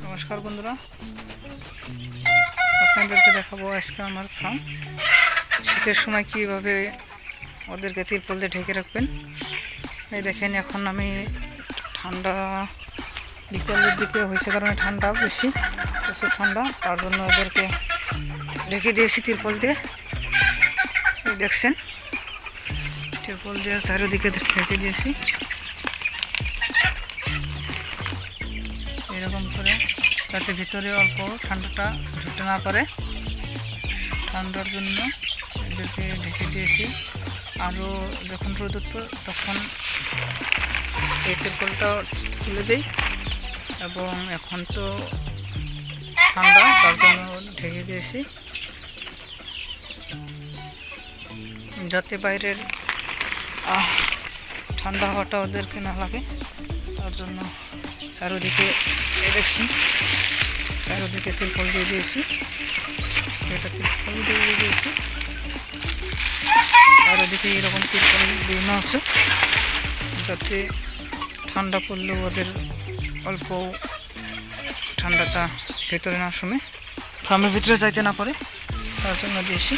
নমস্কার বন্ধুরা, আপনাদেরকে দেখাবো আজকে আমার ফার্ম। শীতের সময় কীভাবে ওদেরকে তিরপল দিয়ে ঢেকে রাখবেন। এই দেখেন, এখন আমি ঠান্ডা বিকালের দিকে হয়েছে কারণে ঠান্ডা বেশি, প্রচুর ঠান্ডা, তার জন্য ওদেরকে ঢেকে দিয়েছি তিরপল দিয়ে। এই দেখছেন, তিরপল দিয়ে চারিদিকে ঢেকে দিয়েছি এরকম করে, যাতে ভিতরে অল্প ঠান্ডাটা ঢুকতে না পারে। ঠান্ডার জন্য এদেরকে ঢেকে দিয়েছি। আরও যখন রোদ উঠবে তখন এই তিরপলটা তুলে দিই, এবং এখন তো ঠান্ডা, তার জন্য ঢেকে দিয়েছি যাতে বাইরের ঠান্ডা হাওয়াটা ওদেরকে না লাগে। তার জন্য চারোদিকে দেখছি, চারোদিকে তিরপল দিয়ে দিয়েছি, এটা তিরপল দিয়ে দিয়েছি চারোদিকে এরকম তিরপল দিয়ে আছে, যাতে ঠান্ডা পড়লেও ওদের অল্প ঠান্ডাটা ভেতরে না শুনে ফার্মের ভিতরে যাইতে না পারে, তার জন্য দিয়েছি।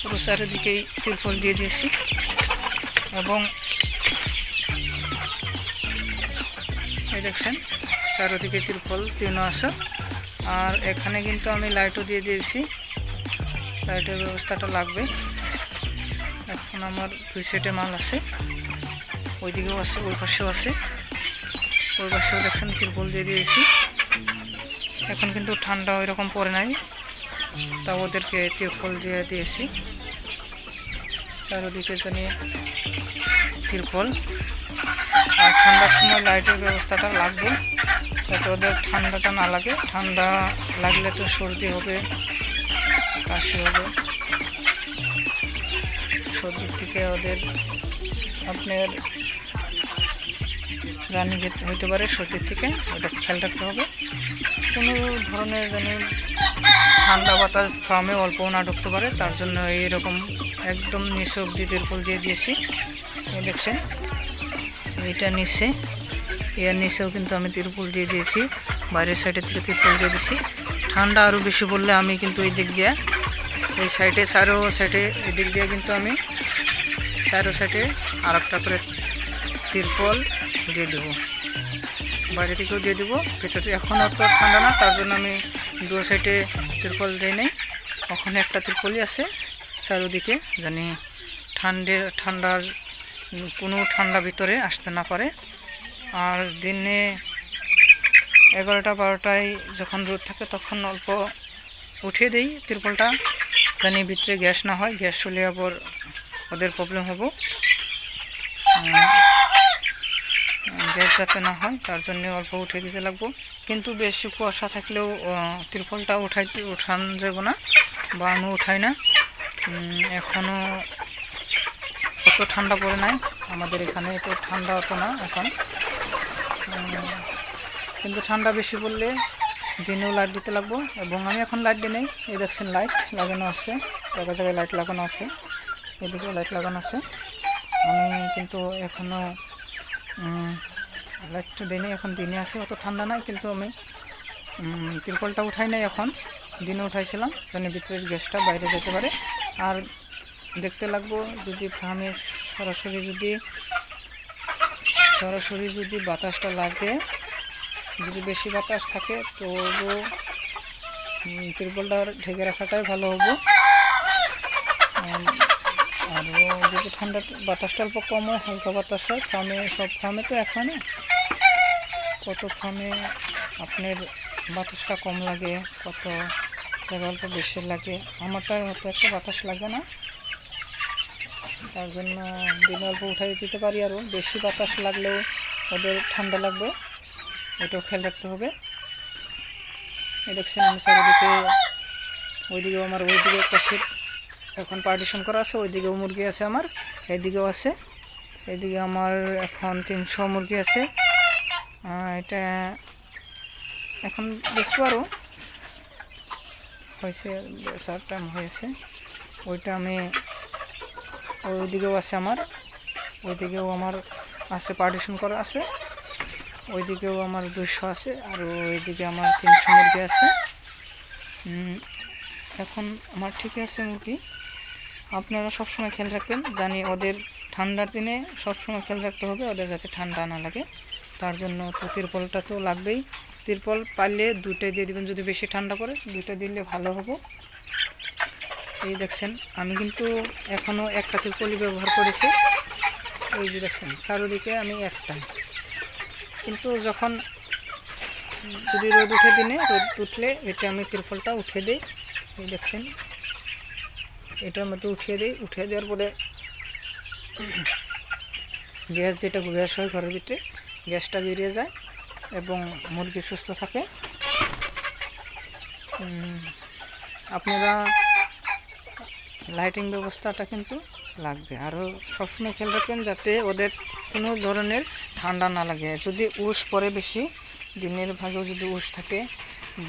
পুরো চারিদিকেই তিরপল দিয়ে দিয়েছি, এবং এই দেখছেন চারিদিকে তিরপল তিনও আছে। আর এখানে কিন্তু আমি লাইটও দিয়ে দিয়েছি, লাইটের ব্যবস্থাটা লাগবে। এখন আমার 2 সেটে মাল আছে, ওইদিকেও আছে, ওই পাশেও আছে, ওই পাশেও দেখছেন তিরপল দিয়ে দিয়েছি। এখন কিন্তু ঠান্ডা ওইরকম পড়ে নাই, তা ওদেরকে তিরপল দিয়ে দিয়েছি চারিদিকে জানি তিরপল। আর ঠান্ডার সময় লাইটের ব্যবস্থাটা লাগবে, যাতে ওদের ঠান্ডাটা না লাগে। ঠান্ডা লাগলে তো সর্দি হবে, কাশি হবে, সর্দির থেকে ওদের আপনার রানী হইতে পারে, সর্দির থেকে ওটা খেয়াল রাখতে হবে। কোনো ধরনের যেন ঠান্ডা বাতাস ফার্মে অল্প না ঢুকতে পারে, তার জন্য এইরকম একদম নিচে অব্দি তিরপল দিয়ে দিয়েছি। দেখছেন এইটা নিচে, এর নিচেও কিন্তু আমি তিরপল দিয়ে দিয়েছি, বাইরের সাইডের থেকে তিরপল দিয়ে দিয়েছি। ঠান্ডা আরও বেশি পড়লে আমি কিন্তু এই দিক দিয়ে, এই সাইডে চারো সাইডে এই দিক দিয়ে কিন্তু আমি চারো সাইডে আর একটা করে তিরপল দিয়ে দেবো, বাইরে থেকেও দিয়ে দেবো, ভিতরে এখনও তো ঠান্ডা না, তার জন্য আমি 2 সাইডে তিরপল দিই নাই। ওখানে একটা তিরপলই আছে চারিদিকে, জানি ঠান্ডার কোনো ঠান্ডা ভিতরে আসতে না পারে। আর দিনে 11টা 12টায় যখন রোদ থাকে তখন অল্প উঠিয়ে দিই তিরপলটা, জানি ভিতরে গ্যাস না হয়, গ্যাস হলে আবার ওদের প্রবলেম হবে, গ্যাস যাতে না হয়, তার জন্য অল্প উঠিয়ে দিতে লাগবো। কিন্তু বেশি কুয়াশা থাকলেও তিরপলটা উঠান যাব না, বা আমি উঠাই না। এখনও অত ঠান্ডা পড়ে নাই আমাদের এখানে, তো ঠান্ডা হতো না এখন, কিন্তু ঠান্ডা বেশি পড়লে দিনেও লাইট দিতে লাগবো। এবং আমি এখন লাইট দিই নেই, এই দেখছেন লাইট লাগানো আছে, জায়গায় জায়গায় লাইট লাগানো আছে, এদিকেও লাইট লাগানো আছে। আমি কিন্তু এখনও লাইটটা দিই নেই, এখন দিনে আছে, অত ঠান্ডা নাই, কিন্তু আমি তিরপলটা উঠাই নাই, এখন দিনে উঠাইছিলাম, কারণ ভিতরের গ্যাসটা বাইরে যেতে পারে। আর দেখতে লাগবো যদি ফার্মে সরাসরি যদি বাতাসটা লাগে, যদি বেশি বাতাস থাকে তো তিরপলটা ঢেকে রাখাটাই ভালো হবে। আর যদি ঠান্ডা বাতাসটা অল্প কম হয়, হালকা বাতাস হয় ফার্মে, সব ফার্মে তো এখন কত ফার্মে আপনার বাতাসটা কম লাগে, কত জায়গা অল্প বেশি লাগে, আমারটার মতো একটা বাতাস লাগে না, তার জন্য দিনে অল্প উঠাই দিতে পারি। আরও বেশি বাতাস লাগলেও ওদের ঠান্ডা লাগবে, এটাও খেয়াল রাখতে হবে। এই দেখছেন আমি চারিদিকে, ওইদিকেও আমার, ওইদিকে একটা সেট এখন পার্টিশন করা আছে, ওইদিকেও মুরগি আছে আমার, এইদিকেও আছে, এইদিকে আমার এখন 300 মুরগি আছে। এটা এখন বেশি আরও হয়েছে, বেচার টাইম হয়েছে, ওইটা আমি ওইদিকেও আছে আমার, ওইদিকেও আমার আছে, পার্টিশন করা আছে, ওইদিকেও আমার 200 আছে, আর ওইদিকে আমার 300 মুরগি আছে। এখন আমার ঠিক আছে মুরগি। আপনারা সবসময় খেয়াল রাখবেন, জানি ওদের ঠান্ডার দিনে সবসময় খেয়াল রাখতে হবে ওদের যাতে ঠান্ডা না লাগে। তার জন্য তো তিরপলটা তো লাগবেই। তিরপল পারলে 2টা দিয়ে দিবেন, যদি বেশি ঠান্ডা পড়ে 2টা দিলে ভালো হবে। এই দেখছেন আমি কিন্তু এখনও একটা তিরপলই ব্যবহার করেছি। এই যে দেখছেন চারোদিকে আমি একটা, কিন্তু যখন যদি রোদ উঠে দিনে, রোদ উঠলে এটা আমি তিরপলটা উঠে দিই। এই দেখছেন এটার মধ্যে উঠিয়ে দিই। উঠিয়ে দেওয়ার পরে গ্যাস, যেটা গ্যাস হয় ঘরের ভিতরে, গ্যাসটা বেরিয়ে যায় এবং মুরগি সুস্থ থাকে। আপনারা লাইটিং ব্যবস্থাটা কিন্তু লাগবে। আরও সবসময় খেয়াল রাখবেন যাতে ওদের কোনো ধরনের ঠান্ডা না লাগে। যদি উষ পড়ে বেশি, দিনের ভাগেও যদি উষ থাকে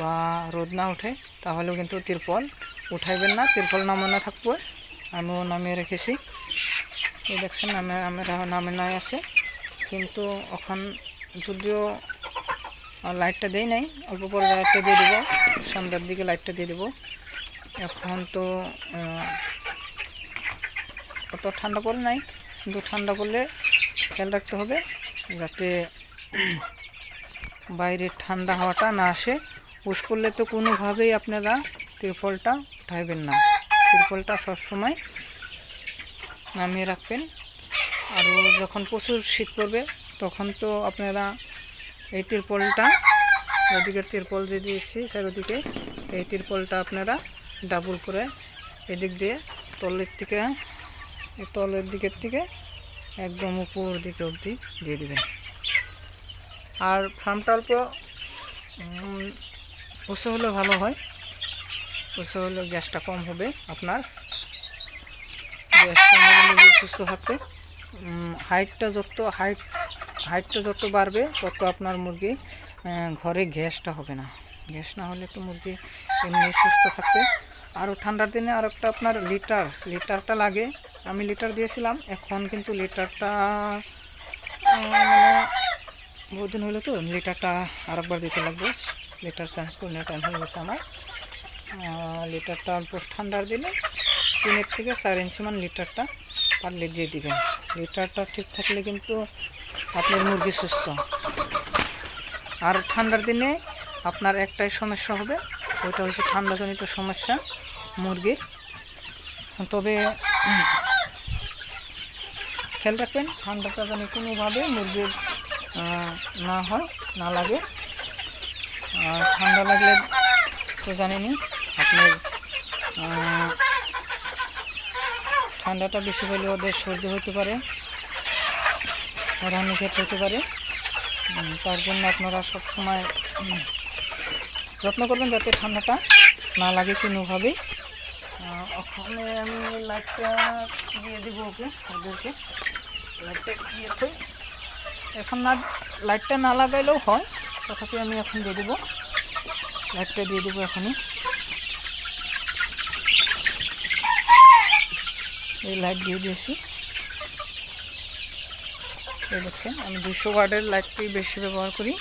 বা রোদ না ওঠে, তাহলেও কিন্তু তিরপল উঠাইবেন না, তিরপল নামানো থাকবে। আমিও নামিয়ে রেখেছি। এই দেখছেন নামানো আছে, কিন্তু এখন যদিও লাইটটা দেই নাই, অল্প পরে লাইটটা দিয়ে দেবো, সন্ধ্যার দিকে লাইটটা দিয়ে দেবো। এখন তো অত ঠান্ডা পড়ে নাই, কিন্তু ঠান্ডা পড়লে খেয়াল রাখতে হবে যাতে বাইরের ঠান্ডা হাওয়াটা না আসে। উষ করলে তো কোনোভাবেই আপনারা তিরপলটা উঠাইবেন না, তিরপলটা সবসময় নামিয়ে রাখবেন। আর যখন প্রচুর শীত পড়বে তখন তো আপনারা এই তিরপলটা, ওদিকের তিরপল যে দিয়েছি চারিদিকে, এই তিরপলটা আপনারা ডাবল করে এদিক দিয়ে তলের দিকের থেকে একদম উপর দিকে অবধি দিয়ে দেবেন। আর ফার্মটা অল্প উঁচু হলে ভালো হয়, উঁচু হলে গ্যাসটা কম হবে, আপনার গ্যাস কম হলে মুরগি সুস্থ থাকবে। হাইটটা যত বাড়বে তত আপনার মুরগি ঘরে গ্যাসটা হবে না, গ্যাস না হলে তো মুরগি এমনি সুস্থ থাকবে। আরও ঠান্ডার দিনে আর একটা আপনার লিটারটা লাগে। আমি লিটার দিয়েছিলাম, এখন কিন্তু লিটারটা মানে বহুদিন হলো তো, লিটারটা আরেকবার দিতে লাগবে। লিটার চেঞ্জ করে নেওয়ার টাইম হয়ে গেছে আমার। লিটারটা অল্প ঠান্ডার দিনে 3 থেকে 4 ইঞ্চি মান লিটারটা পারলে দিয়ে দিবেন। লিটারটা ঠিক থাকলে কিন্তু আপনার মুরগি সুস্থ। আর ঠান্ডার দিনে আপনার একটাই সমস্যা হবে, ওইটা হচ্ছে ঠান্ডাজনিত সমস্যা মুরগির। তবে খেয়াল রাখবেন ঠান্ডাটা যেন কোনোভাবে মুরগির না লাগে। আর ঠান্ডা লাগলে তো জানেনই আপনার ঠান্ডাটা বেশি হলে ওদের সর্দি হতে পারে, রানীক্ষেত হতে পারে। তার জন্য আপনারা সবসময় যত্ন করবেন যাতে ঠান্ডাটা না লাগে কোনোভাবেই। ওখানে আমি লাইটটা দিয়ে দেবো ওদেরকে লাইটটা দিয়ে এখন লাইটটা না লাগাইলেও হয়, তথাপি আমি এখন দিয়ে দেবো, লাইটটা দিয়ে দেবো এখনই। এই লাইট দিয়ে দিয়েছি। এই দেখছেন আমি 200 ওয়াটের লাইটটি বেশি ব্যবহার করি।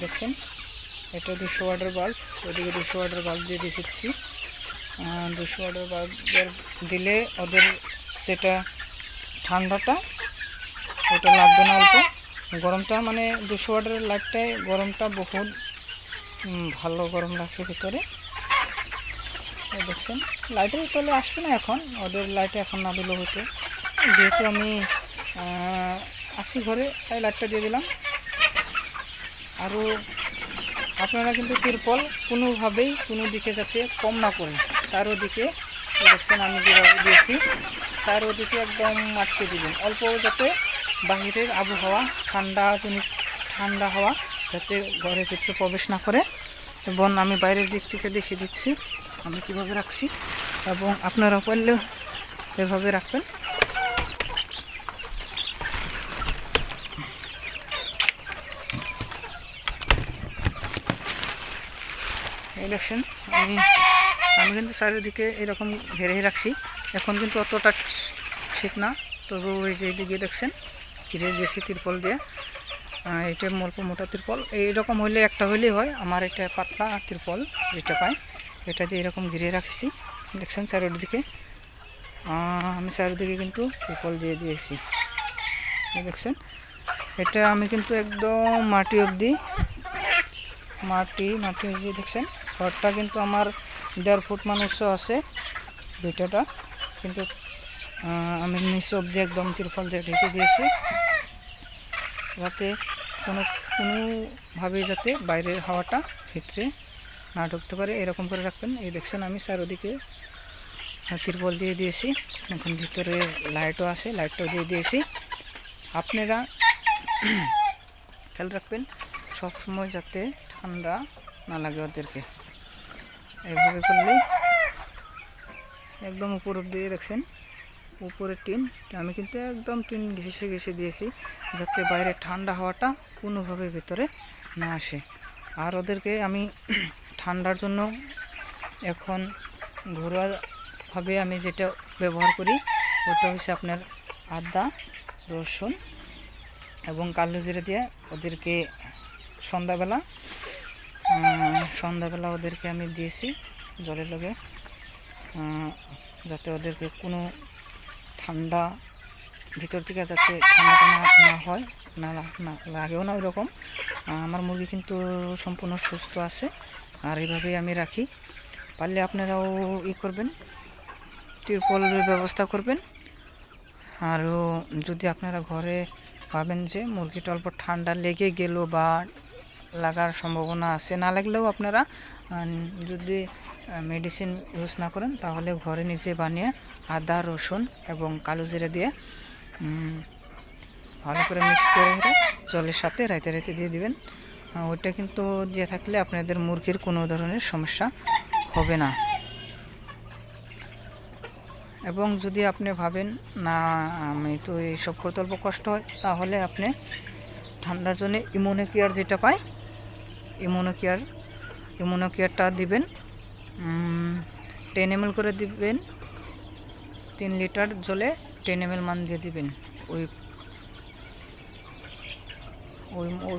দেখছেন এটা 200 ওয়াটের বাল্ব, ওদিকে 200 ওয়াটের বাল্ব দিয়ে দিয়েছি। 200 ওয়াটের বাল্ব দিলে ওদের সেটা ঠান্ডাটা ওটা লাগবে না, অল্প গরমটা, মানে 200 ওয়াটের লাইটটায় গরমটা বহুত ভালো গরম রাখে ভিতরে। দেখছেন লাইটের তলে আসবে না এখন, ওদের লাইটে এখন না দিলেও হতো, যেহেতু আমি আসি ঘরে তাই লাইটটা দিয়ে দিলাম। আরও আপনারা কিন্তু তিরপল কোনোভাবেই কোনো দিকে যাতে কম না করেন, চারোদিকে দেখছেন আমি যেভাবে দিয়েছি চারোদিকে একদম আটকে দিবেন, অল্প যাতে বাহিরের আবহাওয়া ঠান্ডা হাওয়া যাতে ঘরের ভিতরে প্রবেশ না করে। এবং আমি বাইরের দিক থেকে দেখিয়ে দিচ্ছি আমি কীভাবে রাখছি, এবং আপনারা পারলেও এভাবে রাখবেন। এই দেখছেন আমি আমি কিন্তু চারিদিকে এরকম ঘেরে রাখছি। এখন কিন্তু অতটা শীত না, তবু ওই যে এদিকে দেখছেন ঘিরে দিয়েছি তিরপল দিয়ে। এটা অল্প মোটা তিরপল, এইরকম হইলে একটা হইলেই হয়। আমার এটা পাতলা তিরপল যেটা পাই, এটা দিয়ে এরকম ঘিরে রাখছি। দেখছেন চারিদিকে আমি চারিদিকে কিন্তু তিরপল দিয়ে দিয়েছি। দেখছেন এটা আমি কিন্তু একদম মাটি অবধি মাটি যে দেখছেন ঘরটা কিন্তু আমার 1.5 ফুট মানুষও আছে ভিটাটা, কিন্তু আমি নিচে অবধি একদম তিরপল দিয়ে ঢেকে দিয়েছি, যাতে কোনোভাবে যাতে বাইরের হাওয়াটা ভিতরে না ঢুকতে পারে, এরকম করে রাখবেন। এই দেখছেন আমি চারিদিকে তিরপল দিয়ে দিয়েছি। এখন ভিতরে লাইটও আছে, লাইটটাও দিয়ে দিয়েছি। আপনারা খেয়াল রাখবেন সব সময় যাতে ঠান্ডা না লাগে ওদেরকে। এইভাবে করলেই একদম উপর দিয়ে দেখছেন উপরের টিন আমি কিন্তু একদম টিন ঘেঁষে দিয়েছি, যাতে বাইরে ঠান্ডা হাওয়াটা কোনোভাবে ভিতরে না আসে। আর ওদেরকে আমি ঠান্ডার জন্য এখন ঘরোয়াভাবে আমি যেটা ব্যবহার করি ওটা হচ্ছে আপনার আদা, রসুন এবং কালো জিরে দিয়ে ওদেরকে সন্ধ্যাবেলা ওদেরকে আমি দিয়েছি জলের লগে, যাতে ওদেরকে কোনো ঠান্ডা ভিতর থেকে যাতে ঠান্ডাটা না হয়, না লাগেও না। ওইরকম আমার মুরগি কিন্তু সম্পূর্ণ সুস্থ আছে, আর এইভাবেই আমি রাখি। পারলে আপনারাও করবেন, তিরপলের ব্যবস্থা করবেন। আরও যদি আপনারা ঘরে ভাবেন যে মুরগিটা অল্প ঠান্ডা লেগে গেল বা লাগার সম্ভাবনা আছে, না লাগলেও আপনারা যদি মেডিসিন ইউজ না করেন তাহলে ঘরে নিজে বানিয়ে আদা, রসুন এবং কালো জিরা দিয়ে ভালো করে মিক্স করে জলের সাথে রাইতে দিয়ে দিবেন। ওইটা কিন্তু দিয়ে থাকলে আপনাদের মুরগির কোনো ধরনের সমস্যা হবে না। এবং যদি আপনি ভাবেন না আমি তো এইসব করতে অল্প কষ্ট হয়, তাহলে আপনি ঠান্ডার জন্য ইমিউনোকেয়ার যেটা পায় ইমিউনোকেয়ারটা দিবেন। 10 ml করে দিবেন, 3 লিটার জলে 10 ml মান দিয়ে দিবেন। ওই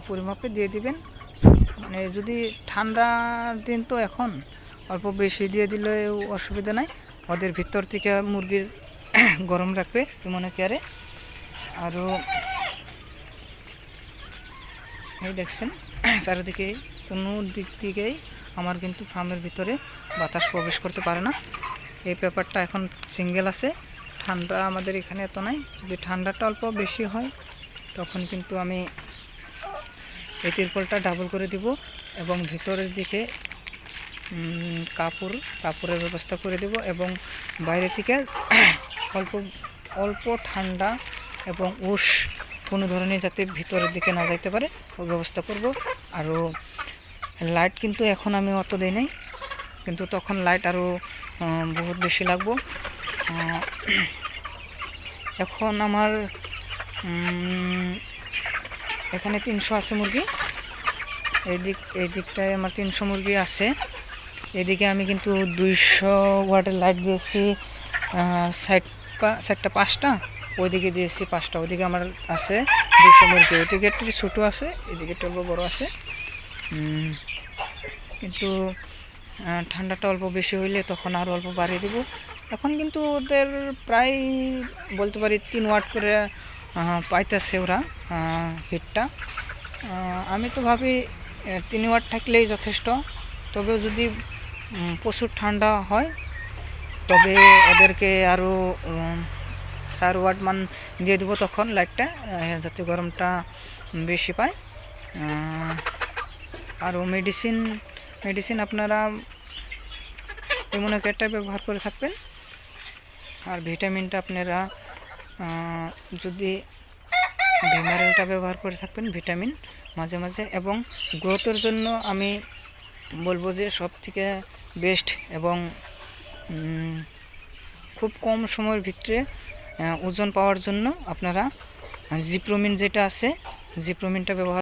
পরিমাপে দিয়ে দিবেন। মানে যদি ঠান্ডার দিন তো এখন অল্প বেশি দিয়ে দিলে অসুবিধা নাই, ওদের ভিতর থেকে মুরগির গরম রাখবে ইমিউনোকেয়ারে। আরও এই দেখছেন চারিদিকে কোনো দিক থেকেই আমার কিন্তু ফার্মের ভিতরে বাতাস প্রবেশ করতে পারে না। এই পেপারটা এখন সিঙ্গেল আছে, ঠান্ডা আমাদের এখানে এত নাই। যদি ঠান্ডাটা অল্প বেশি হয় তখন কিন্তু আমি এই তিরপলটা ডাবল করে দিব এবং ভিতরের দিকে কাপড়ের ব্যবস্থা করে দেব, এবং বাইরে থেকে অল্প ঠান্ডা এবং কোনো ধরনের যাতে ভিতরের দিকে না যাইতে পারে ওই ব্যবস্থা করব। আরও লাইট কিন্তু এখন আমি অত দেই নাই, কিন্তু তখন লাইট আরও বহুত বেশি লাগবো। এখন আমার এখানে 300 আছে মুরগি, এই দিকটায় আমার 300 মুরগি আছে। এদিকে আমি কিন্তু 200 ওয়াটের লাইট দিয়েছি, সাইডটা 5টা, ওইদিকে দিয়েছি 5টা। ওইদিকে আমার আছে 200 মুরগি, ওইদিকে একটু ছোটো আছে, এদিকে একটু অল্প বড় আছে। কিন্তু ঠান্ডাটা অল্প বেশি হইলে তখন আরও অল্প বাড়িয়ে দেবো। এখন কিন্তু ওদের প্রায় বলতে পারি 3 ওয়াট করে পাইতেছে ওরা হিটটা। আমি তো ভাবি 3 ওয়াট থাকলেই যথেষ্ট। তবে যদি প্রচুর ঠান্ডা হয় তবে ওদেরকে আরও 4 ওয়াট মান দিয়ে দেবো তখন লাইটটা, যাতে গরমটা বেশি পায়। আরও মেডিসিন আপনারা ইমিউনোকেয়ারটা ব্যবহার করে থাকবেন। আর ভিটামিনটা আপনারা যদি ভিমারেলটা ব্যবহার করে থাকবেন ভিটামিন মাঝে মাঝে। এবং গ্রোথের জন্য আমি বলবো যে সব থেকে বেস্ট এবং খুব কম সময়ের ভিতরে ওজন পাওয়ার জন্য আপনারা জিপ্রোমিন যেটা আছে জিপ্রোমিনটা ব্যবহার